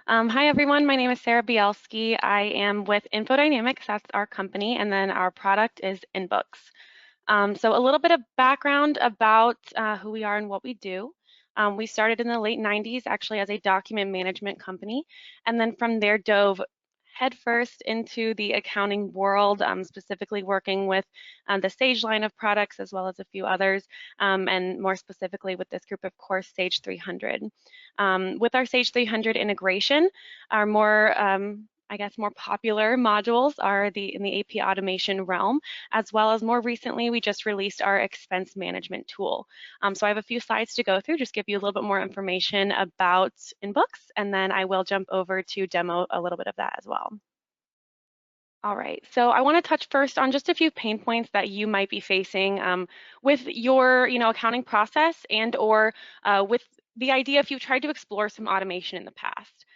Hi everyone, my name is Sarah Bielski. I am with INFODYNAMICS, that's our company, and then our product is INBOOKS. So a little bit of background about who we are and what we do. We started in the late 90s actually as a document management company, and then from there dove headfirst into the accounting world, specifically working with the Sage line of products as well as a few others, and more specifically with this group, of course, Sage 300. With our Sage 300 integration, our more I guess more popular modules are in the AP automation realm, as well as more recently, we just released our expense management tool. So I have a few slides to go through, just give you a little bit more information about InBooks, and then I will jump over to demo a little bit of that as well. All right, so I want to touch first on just a few pain points that you might be facing with your, accounting process and/or with the idea if you've tried to explore some automation in the past.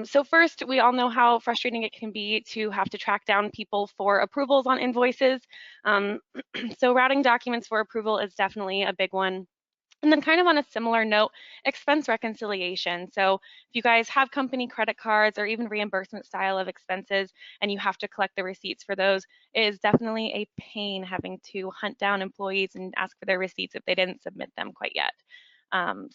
So first, we all know how frustrating it can be to have to track down people for approvals on invoices. Um, so routing documents for approval is definitely a big one. And then kind of on a similar note, expense reconciliation. So if you guys have company credit cards or even reimbursement style of expenses and you have to collect the receipts for those, it is definitely a pain having to hunt down employees and ask for their receipts if they didn't submit them quite yet.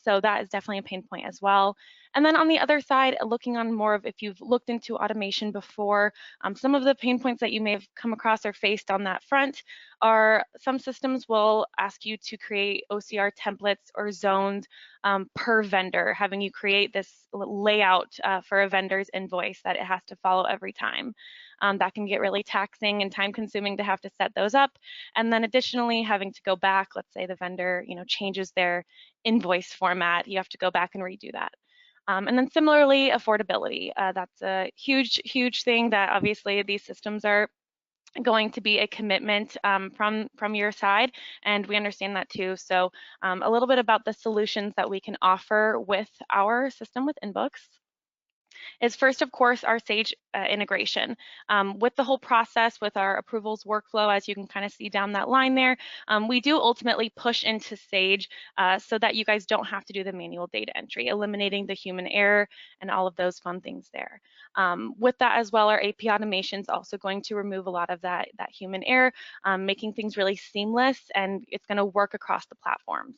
So that is definitely a pain point as well. And then on the other side, looking on more of if you've looked into automation before, some of the pain points that you may have come across or faced on that front are some systems will ask you to create OCR templates or zones per vendor, having you create this layout for a vendor's invoice that it has to follow every time. That can get really taxing and time consuming to have to set those up. And then additionally, having to go back, let's say the vendor, changes their invoice format, you have to go back and redo that. And then similarly, affordability. That's a huge, huge thing that obviously these systems are going to be a commitment from your side, and we understand that too. So a little bit about the solutions that we can offer with our system with InBooks is first, of course, our Sage integration. With the whole process, with our approvals workflow, as you can kind of see down that line there, we do ultimately push into Sage so that you guys don't have to do the manual data entry, eliminating the human error and all of those fun things there. With that as well, our AP automation is also going to remove a lot of that human error, making things really seamless, and it's going to work across the platforms.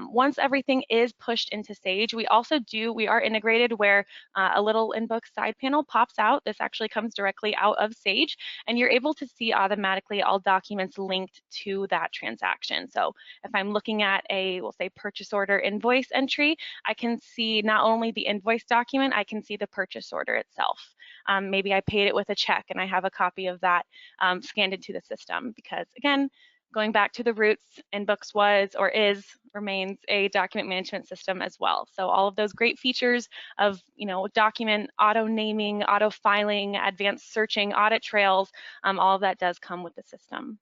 Once everything is pushed into Sage, we are integrated where a little InBooks side panel pops out. This actually comes directly out of Sage, and you're able to see automatically all documents linked to that transaction. So if I'm looking at we'll say purchase order invoice entry, I can see not only the invoice document, I can see the purchase order itself. Maybe I paid it with a check and I have a copy of that scanned into the system because, again, going back to the roots, InBooks remains a document management system as well. So all of those great features of, document auto naming, auto filing, advanced searching, audit trails, all of that does come with the system.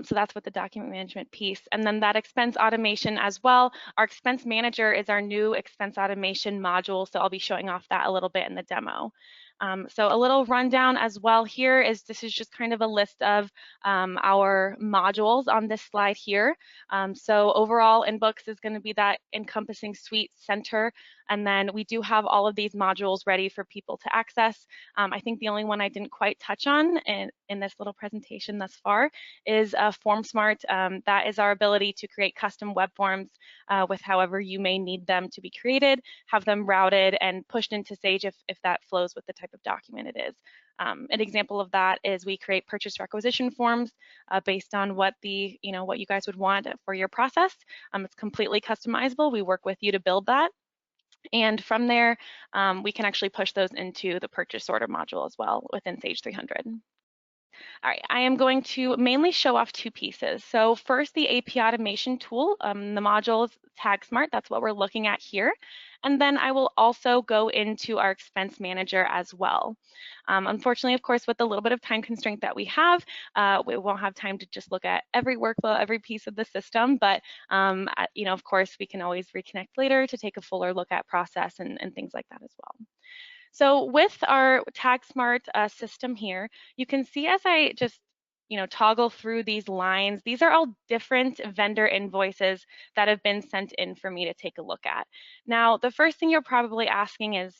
So that's with the document management piece. And then that expense automation as well. Our expense manager is our new expense automation module. So I'll be showing off that a little bit in the demo. So a little rundown as well here is this is just kind of a list of our modules on this slide here. So overall, InBooks is going to be that encompassing suite center. And then we do have all of these modules ready for people to access. I think the only one I didn't quite touch on in this little presentation thus far is FormSmart. That is our ability to create custom web forms with however you may need them to be created, have them routed and pushed into Sage if that flows with the type of document it is. An example of that is we create purchase requisition forms based on what what you guys would want for your process. It's completely customizable. We work with you to build that. And from there, we can actually push those into the purchase order module as well within Sage 300. All right, I am going to mainly show off two pieces. So first, the AP automation tool, the module is TagSmart, that's what we're looking at here. And then I will also go into our expense manager as well. Unfortunately, of course, with the little bit of time constraint that we won't have time to just look at every workflow, every piece of the system, but of course, we can always reconnect later to take a fuller look at process and things like that as well. So with our TagSmart system here, you can see as I just toggle through these lines, these are all different vendor invoices that have been sent in for me to take a look at. Now, the first thing you're probably asking is,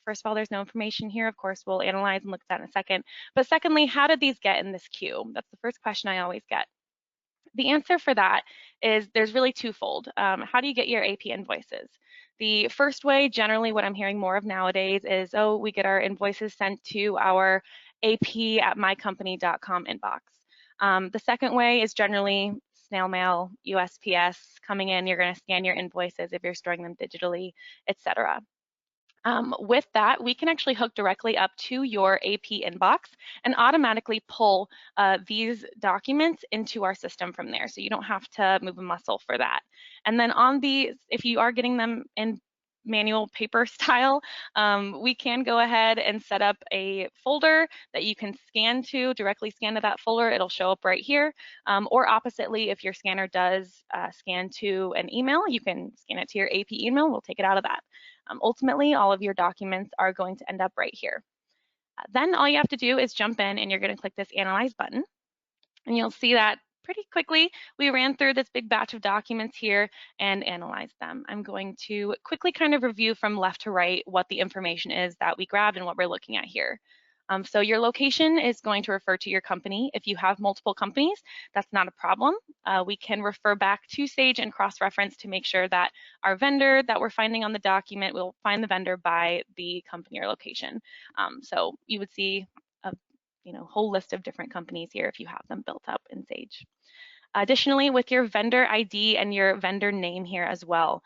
First of all, there's no information here. Of course, we'll analyze and look at that in a second. But secondly, how did these get in this queue? That's the first question I always get. The answer for that is there's really twofold. How do you get your AP invoices? The first way, generally what I'm hearing more of nowadays is, oh, we get our invoices sent to our ap@mycompany.com inbox. The second way is generally snail mail, USPS coming in. You're going to scan your invoices if you're storing them digitally, etc. With that, we can actually hook directly up to your AP inbox and automatically pull these documents into our system from there. So you don't have to move a muscle for that. And then on these, if you are getting them in manual paper style, we can go ahead and set up a folder that you can scan to, directly scan to that folder. It'll show up right here. Or oppositely, if your scanner does scan to an email, you can scan it to your AP email. We'll take it out of that. Ultimately, all of your documents are going to end up right here. Then all you have to do is jump in and you're going to click this Analyze button. And you'll see that pretty quickly we ran through this big batch of documents here and analyzed them. I'm going to quickly kind of review from left to right what the information is that we grabbed and what we're looking at here. So your location is going to refer to your company. If you have multiple companies, that's not a problem. We can refer back to Sage and cross-reference to make sure that our vendor that we're finding on the document will find the vendor by the company or location. So you would see a whole list of different companies here if you have them built up in Sage. Additionally, with your vendor ID and your vendor name here as well,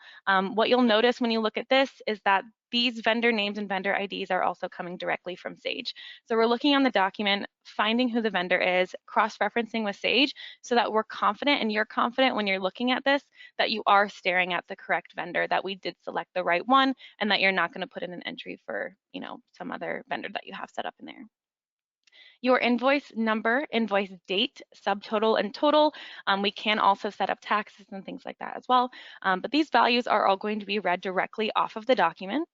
what you'll notice when you look at this is that these vendor names and vendor IDs are also coming directly from Sage. So we're looking on the document, finding who the vendor is, cross-referencing with Sage so that we're confident and you're confident when you're looking at this that you are staring at the correct vendor, that we did select the right one, and that you're not going to put in an entry for some other vendor that you have set up in there. Your invoice number, invoice date, subtotal, and total. We can also set up taxes and things like that as well. But these values are all going to be read directly off of the document.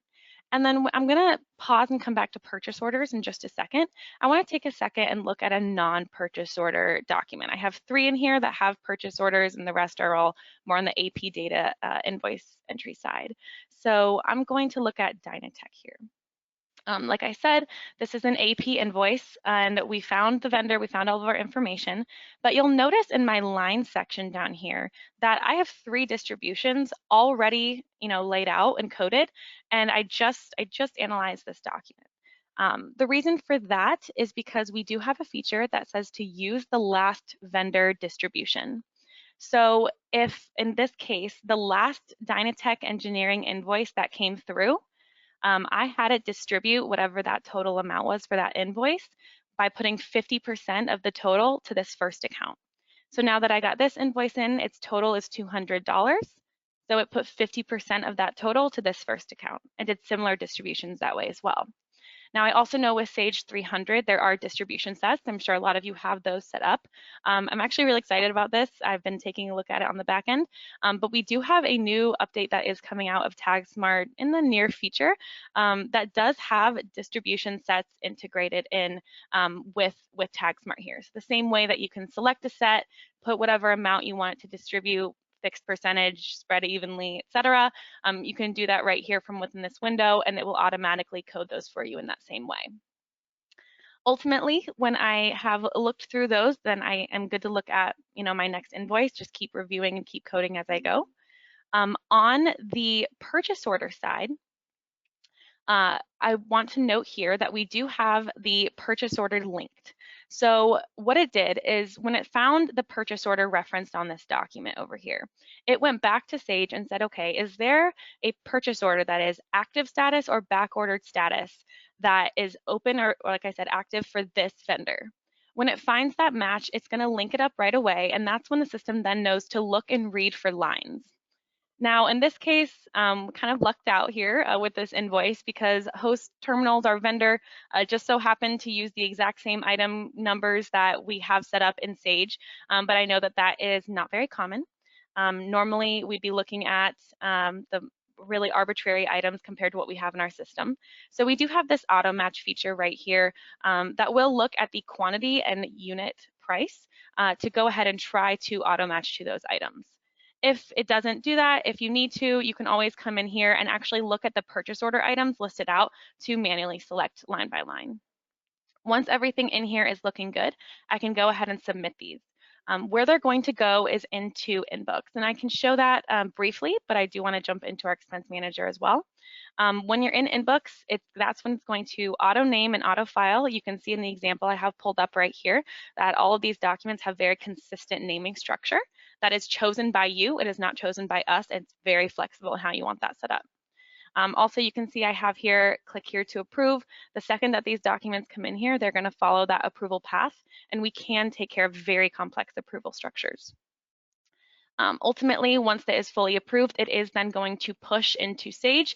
And then I'm going to pause and come back to purchase orders in just a second. I want to take a second and look at a non-purchase order document. I have 3 in here that have purchase orders, and the rest are all more on the AP data invoice entry side. So I'm going to look at Dynatech here. Like I said, this is an AP invoice, and we found the vendor, we found all of our information, but you'll notice in my line section down here that I have 3 distributions already, laid out and coded, and I just analyzed this document. The reason for that is because we do have a feature that says to use the last vendor distribution. So if, in this case, the last Dynatech engineering invoice that came through, I had it distribute whatever that total amount was for that invoice by putting 50% of the total to this first account. So now that I got this invoice in, its total is $200. So it put 50% of that total to this first account and did similar distributions that way as well. Now, I also know with Sage 300, there are distribution sets. I'm sure a lot of you have those set up. I'm actually really excited about this. I've been taking a look at it on the back end, but we do have a new update that is coming out of TagSmart in the near future that does have distribution sets integrated in with TagSmart here. So the same way that you can select a set, put whatever amount you want it to distribute, fixed percentage, spread evenly, etc. You can do that right here from within this window, and it will automatically code those for you in that same way. Ultimately, when I have looked through those, then I am good to look at my next invoice, just keep reviewing and keep coding as I go. On the purchase order side, I want to note here that we do have the purchase order linked. So what it did is when it found the purchase order referenced on this document over here, it went back to Sage and said, okay, is there a purchase order that is active status or back ordered status that is open or like I said, active for this vendor? When it finds that match, it's going to link it up right away, and that's when the system then knows to look and read for lines. Now, in this case, kind of lucked out here with this invoice because Host Terminals, our vendor, just so happened to use the exact same item numbers that we have set up in Sage, but I know that that is not very common. Normally, we'd be looking at the really arbitrary items compared to what we have in our system. So we do have this auto match feature right here that will look at the quantity and unit price to go ahead and try to auto match to those items. If it doesn't do that, if you need to, you can always come in here and actually look at the purchase order items listed out to manually select line by line. Once everything in here is looking good, I can go ahead and submit these. Where they're going to go is into INBOOKS, and I can show that briefly, but I do want to jump into our expense manager as well. When you're in INBOOKS, that's when it's going to auto name and auto file. You can see in the example I have pulled up right here that all of these documents have very consistent naming structure that is chosen by you. It is not chosen by us. It's very flexible in how you want that set up. Also, you can see I have here, click here to approve. The second that these documents come in here, they're going to follow that approval path, and we can take care of very complex approval structures. Ultimately, once that is fully approved, it is then going to push into Sage,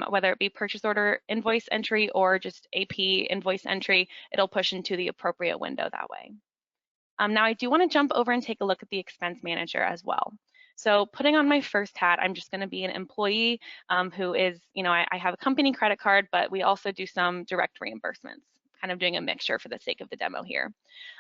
whether it be purchase order invoice entry or just AP invoice entry, it'll push into the appropriate window that way. Now I do want to jump over and take a look at the expense manager as well. So putting on my first hat, I'm just going to be an employee who is, I have a company credit card, but we also do some direct reimbursements, kind of doing a mixture for the sake of the demo here.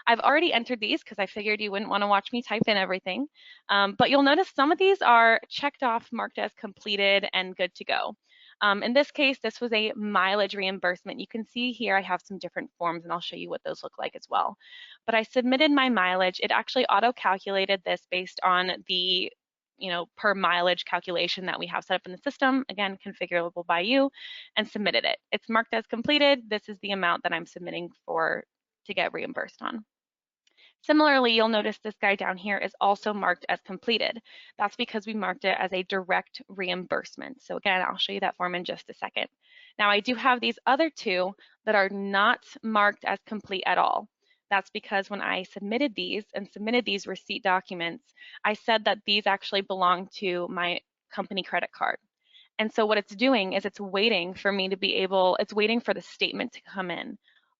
I've already entered these because I figured you wouldn't want to watch me type in everything, but you'll notice some of these are checked off, marked as completed and good to go. In this case, this was a mileage reimbursement. You can see here I have some different forms, and I'll show you what those look like as well. But I submitted my mileage. It actually auto-calculated this based on the per mileage calculation that we have set up in the system, again, configurable by you, and submitted it. It's marked as completed. This is the amount that I'm submitting to get reimbursed on. Similarly, you'll notice this guy down here is also marked as completed. That's because we marked it as a direct reimbursement. So again, I'll show you that form in just a second. Now I do have these other two that are not marked as complete at all. That's because when I submitted these receipt documents, I said that these actually belong to my company credit card. And so what it's doing is it's waiting for me to it's waiting for the statement to come in.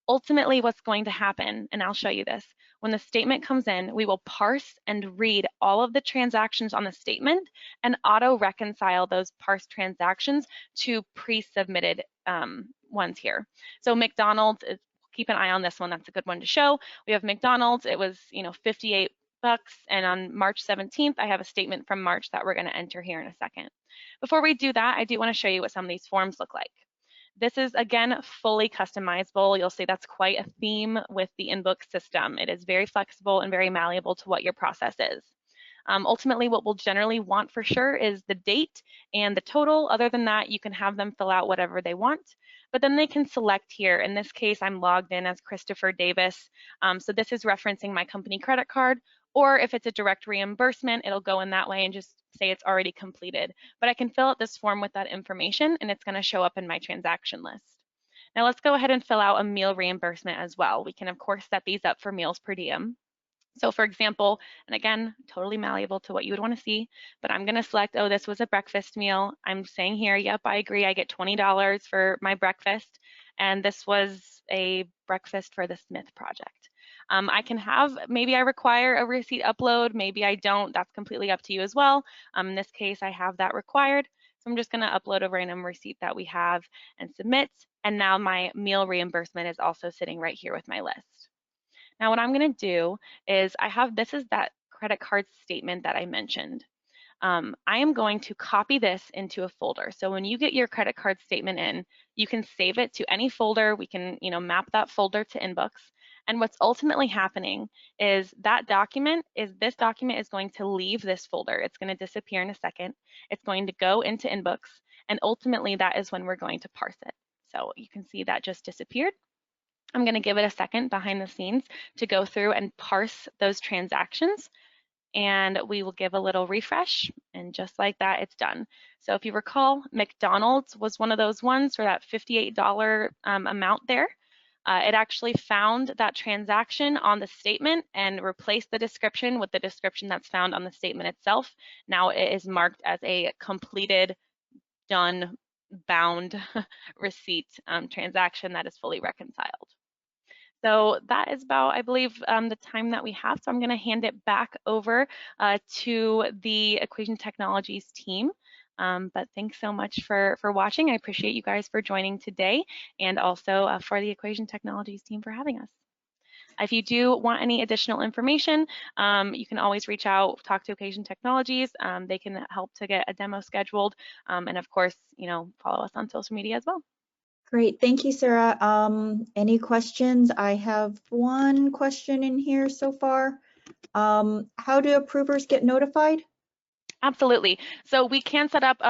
Ultimately, what's going to happen, and I'll show you this, when the statement comes in, we will parse and read all of the transactions on the statement and auto-reconcile those parsed transactions to pre-submitted ones here. So McDonald's, keep an eye on this one, that's a good one to show. We have McDonald's, it was 58 bucks, and on March 17th, I have a statement from March that we're going to enter here in a second. Before we do that, I do want to show you what some of these forms look like. This is, again, fully customizable. You'll see that's quite a theme with the INBOOKS system. It is very flexible and very malleable to what your process is. Ultimately, what we'll generally want for sure is the date and the total. Other than that, you can have them fill out whatever they want, but then they can select here. In this case, I'm logged in as Christopher Davis. So this is referencing my company credit card, or if it's a direct reimbursement, it'll go in that way and just say it's already completed. But I can fill out this form with that information, and it's going to show up in my transaction list. Now let's go ahead and fill out a meal reimbursement as well. We can, of course, set these up for meals per diem. So for example, and again, totally malleable to what you would want to see, but I'm going to select, oh, this was a breakfast meal. I'm saying here, yep, I agree. I get $20 for my breakfast. And this was a breakfast for the Smith project. I can have, maybe I require a receipt upload, maybe I don't. That's completely up to you as well. In this case, I have that required. So I'm just going to upload a random receipt that we have and submit. And now my meal reimbursement is also sitting right here with my list. Now what I'm going to do is this is that credit card statement that I mentioned. I am going to copy this into a folder. So when you get your credit card statement in, you can save it to any folder. We can, map that folder to INBOOKS. And what's ultimately happening is this document is going to leave this folder. It's going to disappear in a second. It's going to go into INBOOKS, and ultimately that is when we're going to parse it. So you can see that just disappeared. I'm going to give it a second behind the scenes to go through and parse those transactions, and we will give a little refresh, and just like that, it's done. So if you recall, McDonald's was one of those ones for that $58 amount there. It actually found that transaction on the statement and replaced the description with the description that's found on the statement itself. Now it is marked as a completed, done, bound receipt transaction that is fully reconciled. So that is about, I believe, the time that we have. So I'm going to hand it back over to the Equation Technologies team. But thanks so much for watching. I appreciate you guys for joining today, and also for the Equation Technologies team for having us. If you do want any additional information, you can always reach out, talk to Occasion Technologies. They can help to get a demo scheduled. And of course, follow us on social media as well. Great, thank you, Sarah. Any questions? I have one question in here so far. How do approvers get notified? Absolutely. So we can set up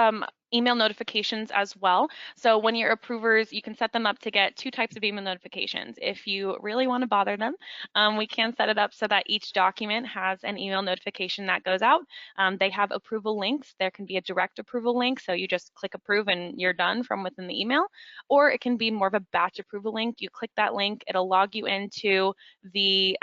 email notifications as well. So when your approvers, you can set them up to get 2 types of email notifications. If you really want to bother them, we can set it up so that each document has an email notification that goes out. They have approval links. There can be a direct approval link, so you just click approve and you're done from within the email. Or it can be more of a batch approval link. You click that link, it'll log you into the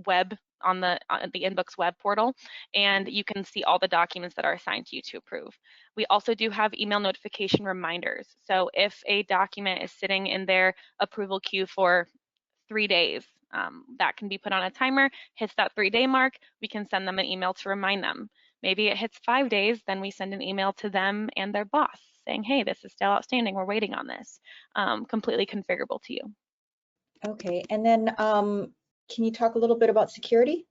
web on the INBOOKS web portal, and you can see all the documents that are assigned to you to approve. We also do have email notification reminders. So if a document is sitting in their approval queue for 3 days, that can be put on a timer, hits that 3-day mark, we can send them an email to remind them. Maybe it hits 5 days, then we send an email to them and their boss saying, hey, this is still outstanding, we're waiting on this. Completely configurable to you. Okay, and then can you talk a little bit about security?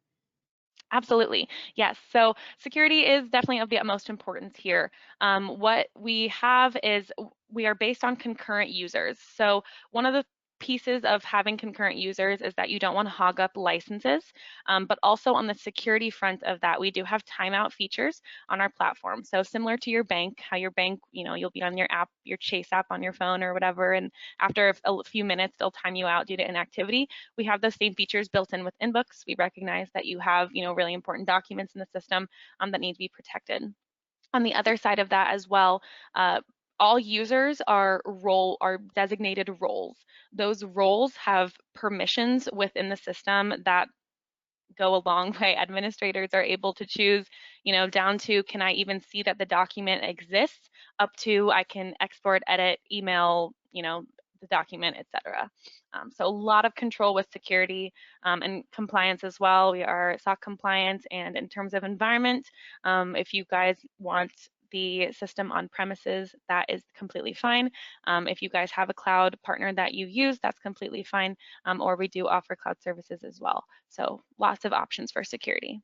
Absolutely. Yes. So security is definitely of the utmost importance here. What we have is we are based on concurrent users. So one of the pieces of having concurrent users is that you don't want to hog up licenses, but also on the security front of that, we do have timeout features on our platform. So similar to your bank, how your bank, you'll be on your app, your Chase app on your phone or whatever, and after a few minutes, they'll time you out due to inactivity. We have those same features built in with INBOOKS. We recognize that you have, really important documents in the system that need to be protected. On the other side of that as well, all users are designated roles. Those roles have permissions within the system that go a long way. Administrators are able to choose, down to can I even see that the document exists, up to I can export, edit, email, the document, etc. So a lot of control with security and compliance as well. We are SOC compliant, and in terms of environment, if you guys want the system on premises, that is completely fine. If you guys have a cloud partner that you use, that's completely fine. Or we do offer cloud services as well. So lots of options for security.